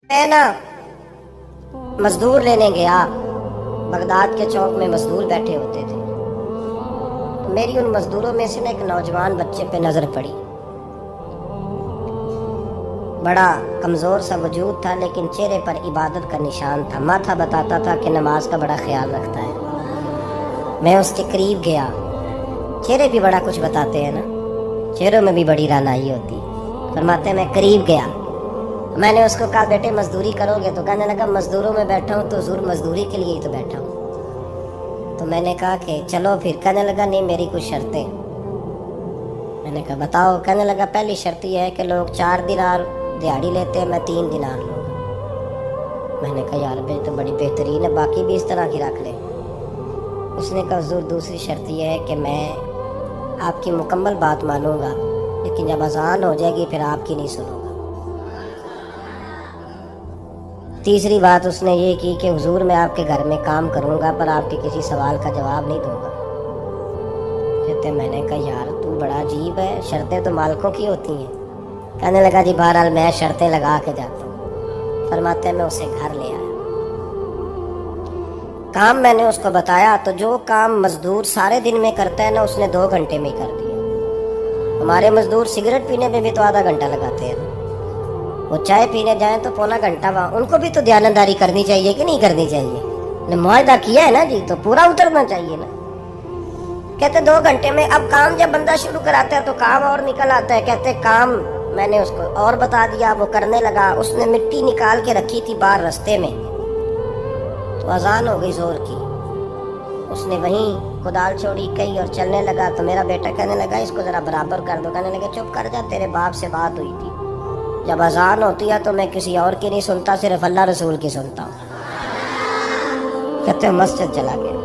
मैं ना मजदूर लेने गया। बगदाद के चौक में मजदूर बैठे होते थे, तो मेरी उन मजदूरों में से ना एक नौजवान बच्चे पे नजर पड़ी। बड़ा कमजोर सा वजूद था, लेकिन चेहरे पर इबादत का निशान था। माथा बताता था कि नमाज का बड़ा ख्याल रखता है। मैं उसके करीब गया। चेहरे भी बड़ा कुछ बताते हैं ना, चेहरों में भी बड़ी रानाई होती है। फरमाते मैं करीब गया, मैंने उसको कहा बेटे मजदूरी करोगे? तो कहने लगा मजदूरों में बैठा हूँ तो हुजूर मजदूरी के लिए ही तो बैठा हूँ। तो मैंने कहा कि चलो फिर। कहने लगा नहीं मेरी कुछ शर्तें। मैंने कहा बताओ। कहने लगा पहली शर्त यह है कि लोग 4 दिनार दिहाड़ी लेते हैं, मैं 3 दिनार लूँगा। मैंने कहा यार भाई तो बड़ी बेहतरीन है, बाकी भी इस तरह की रख ले। उसने कहा हुजूर दूसरी शर्त यह है कि मैं आपकी मुकम्मल बात मानूंगा, लेकिन जब अजान हो जाएगी फिर आपकी नहीं सुनूंगा। तीसरी बात उसने ये की कि हुजूर मैं आपके घर में काम करूंगा, पर आपके किसी सवाल का जवाब नहीं दूंगा। कहते मैंने कहा यार तू बड़ा अजीब है, शर्तें तो मालिकों की होती हैं। कहने लगा जी बहरहाल मैं शर्तें लगा के जाता हूँ। फरमाते मैं उसे घर ले आया। काम मैंने उसको बताया, तो जो काम मजदूर सारे दिन में करता है ना, उसने 2 घंटे में ही कर दिया। हमारे मजदूर सिगरेट पीने में भी तो आधा घंटा लगाते हैं, वो चाय पीने जाएं तो पौना घंटा वहाँ। उनको भी तो ध्यानदारी करनी चाहिए कि नहीं करनी चाहिए? मुआहदा किया है ना जी, तो पूरा उतरना चाहिए ना। कहते 2 घंटे में। अब काम जब बंदा शुरू कराता है तो काम और निकल आता है। कहते काम मैंने उसको और बता दिया, वो करने लगा। उसने मिट्टी निकाल के रखी थी बाहर रास्ते में, तो अजान हो गई जोर की। उसने वहीं कुदाल छोड़ी कही और चलने लगा। तो मेरा बेटा कहने लगा इसको जरा बराबर कर दो। कहने लगा चुप कर जा, तेरे बाप से बात हुई थी। जब अजान होती है तो मैं किसी और की नहीं सुनता, सिर्फ अल्लाह रसूल की सुनता हूँ। कहते मस्जिद चला गया,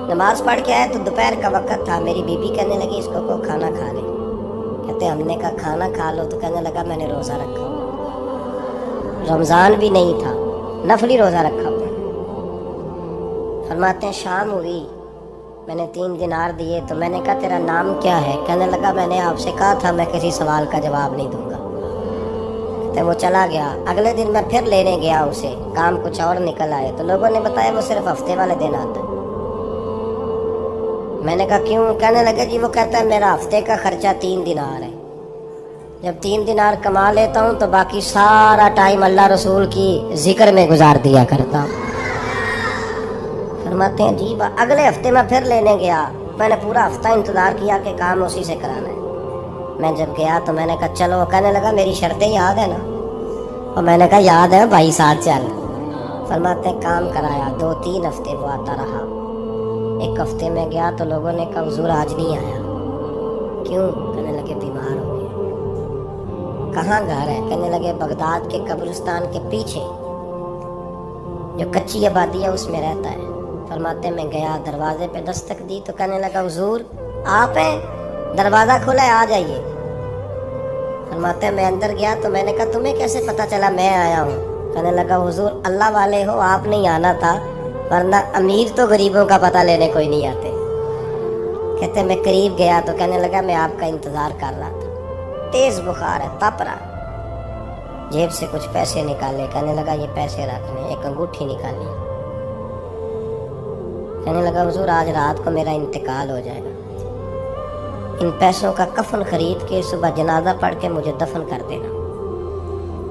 नमाज पढ़ के आया तो दोपहर का वक्त था। मेरी बीबी कहने लगी इसको को खाना खा ले। कहते हमने कहा खाना खा लो, तो कहने लगा मैंने रोज़ा रखा हुआ। रमज़ान भी नहीं था, नफली रोज़ा रखा हुआ। फरमाते हैं शाम हुई, मैंने 3 दिनार दिए। तो मैंने कहा तेरा नाम क्या है? कहने लगा मैंने आपसे कहा था मैं किसी सवाल का जवाब नहीं दूंगा। तो वो चला गया। अगले दिन मैं फिर लेने गया उसे, काम कुछ और निकल आए। तो लोगों ने बताया वो सिर्फ हफ्ते वाले दिन आता है। मैंने कहा क्यों? कहने लगे जी वो कहता है मेरा हफ्ते का खर्चा 3 दिनार है। जब 3 दिनार कमा लेता हूँ तो बाकी सारा टाइम अल्लाह रसूल की जिक्र में गुजार दिया करता हूँ। फरमाते हैं जी अगले हफ्ते मैं फिर लेने गया। मैंने पूरा हफ्ता इंतज़ार किया कि काम उसी से कराना है। मैं जब गया तो मैंने कहा चलो। कहने लगा मेरी शर्तें याद है ना? और मैंने कहा याद है भाई साथ चल। फरमाते काम कराया। 2-3 हफ्ते वो आता रहा। एक हफ्ते में गया तो लोगों ने कहा हुजूर आज नहीं आया। क्यों? कहने लगे बीमार हो गए। कहाँ घर है? कहने लगे बगदाद के कब्रिस्तान के पीछे जो कच्ची आबादी है उसमें रहता है। फरमाते मैं गया, दरवाजे पे दस्तक दी तो कहने लगा हुजूर आप हैं? दरवाज़ा खुला है, आ जाइए। फरमाते मैं अंदर गया तो मैंने कहा तुम्हें कैसे पता चला मैं आया हूँ? कहने लगा हुजूर अल्लाह वाले हो, आप नहीं आना था, वरना अमीर तो गरीबों का पता लेने कोई नहीं आते। कहते मैं करीब गया तो कहने लगा मैं आपका इंतज़ार कर रहा था, तेज़ बुखार है, तप रहा। जेब से कुछ पैसे निकाले। कहने लगा ये पैसे रखने। एक अंगूठी निकाली। कहने लगा हुजूर आज रात को मेरा इंतकाल हो जाएगा, इन पैसों का कफन खरीद के सुबह जनाजा पढ़ के मुझे दफन कर देना,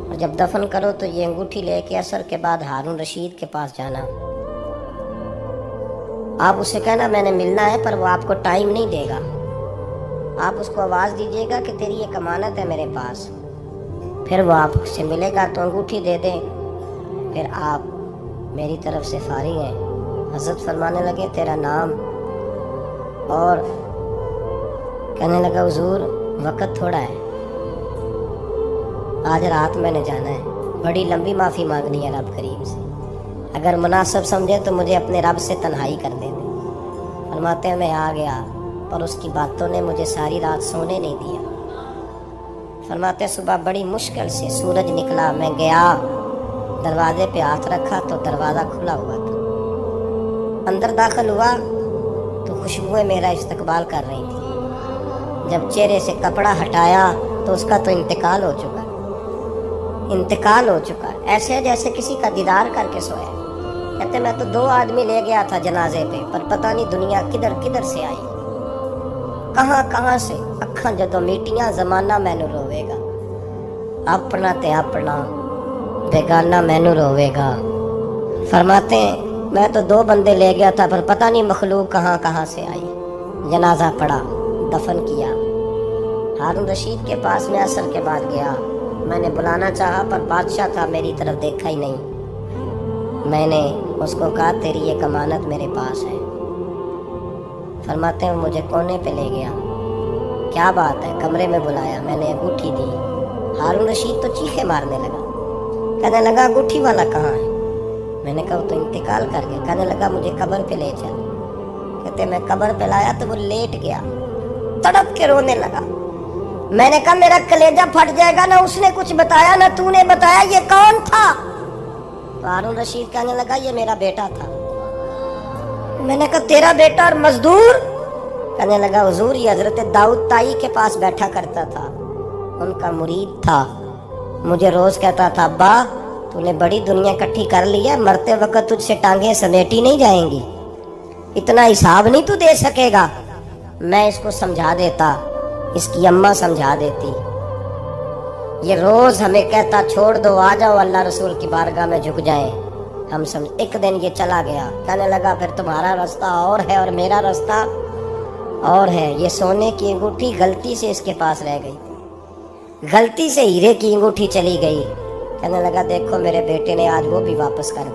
और जब दफन करो तो ये अंगूठी लेके असर के बाद हारून रशीद के पास जाना। आप उससे कहना मैंने मिलना है, पर वो आपको टाइम नहीं देगा। आप उसको आवाज़ दीजिएगा कि तेरी एक अमानत है मेरे पास। फिर वो आपसे मिलेगा तो अंगूठी दे दे, फिर आप मेरी तरफ से फारिग हैं। हज़रत फरमाने लगे तेरा नाम? और कहने लगा हुजूर वक़्त थोड़ा है, आज रात मैंने जाना है, बड़ी लंबी माफ़ी मांगनी है रब करीम से, अगर मुनासिब समझे तो मुझे अपने रब से तन्हाई कर दे। फरमाते हैं मैं आ गया, पर उसकी बातों ने मुझे सारी रात सोने नहीं दिया। फरमाते सुबह बड़ी मुश्किल से सूरज निकला, मैं गया, दरवाजे पे हाथ रखा तो दरवाज़ा खुला हुआ था। अंदर दाखिल हुआ तो खुशबुएं मेरा इस्तकबाल कर रही थी। जब चेहरे से कपड़ा हटाया तो उसका तो इंतकाल हो चुका। इंतकाल हो चुका है, ऐसे जैसे किसी का दीदार करके सोया। कहते मैं तो 2 आदमी ले गया था जनाजे पे, पर पता नहीं दुनिया किधर किधर से आई, कहाँ कहाँ से। अखा जदों मीटियां जमाना मैनू रोवेगा, अपना ते अपना बेगाना मैनू रोवेगा। फरमाते हैं मैं तो 2 बंदे ले गया था, पर पता नहीं मखलूक कहाँ कहाँ से आई। जनाजा पड़ा, दफन किया। हारून रशीद के पास में असर के बाद गया। मैंने बुलाना चाहा पर बादशाह था, मेरी तरफ देखा ही नहीं। मैंने उसको कहा तेरी एक अमानत मेरे पास है। फरमाते हैं मुझे कोने पे ले गया, क्या बात है, कमरे में बुलाया, मैंने अंगूठी दी। हारून रशीद तो चीखे मारने लगा, कहने लगा अंगूठी वाला कहाँ है। मैंने कहा वो तो इंतकाल कर गया। कहने लगा मुझे कब्र पे ले चल। कहते मैं कब्र पे लाया तो वो लेट गया, तड़प के रोने लगा। मैंने कहा मेरा कलेजा फट जाएगा, ना उसने कुछ बताया ना तूने बताया, ये कौन था। तो हारून रशीद कहने लगा ये मेरा बेटा था। मैंने कहा तेरा बेटा और मजदूर। कहने लगा हुजूर ये हजरत दाऊद ताई के पास बैठा करता था, उनका मुरीद था। मुझे रोज कहता था अब्बा तूने बड़ी दुनिया इकट्ठी कर ली है, मरते वक्त तुझसे टांगे समेटी नहीं जाएंगी, इतना हिसाब नहीं तू दे सकेगा। मैं इसको समझा देता, इसकी अम्मा समझा देती। ये रोज हमें कहता छोड़ दो, आ जाओ अल्लाह रसूल की बारगाह में झुक जाए। हम समझ। एक दिन ये चला गया, कहने लगा फिर तुम्हारा रास्ता और है और मेरा रास्ता और है। ये सोने की अंगूठी गलती से इसके पास रह गई, गलती से हीरे की अंगूठी चली गई। कहने लगा देखो मेरे बेटे ने आज वो भी वापस कर दी।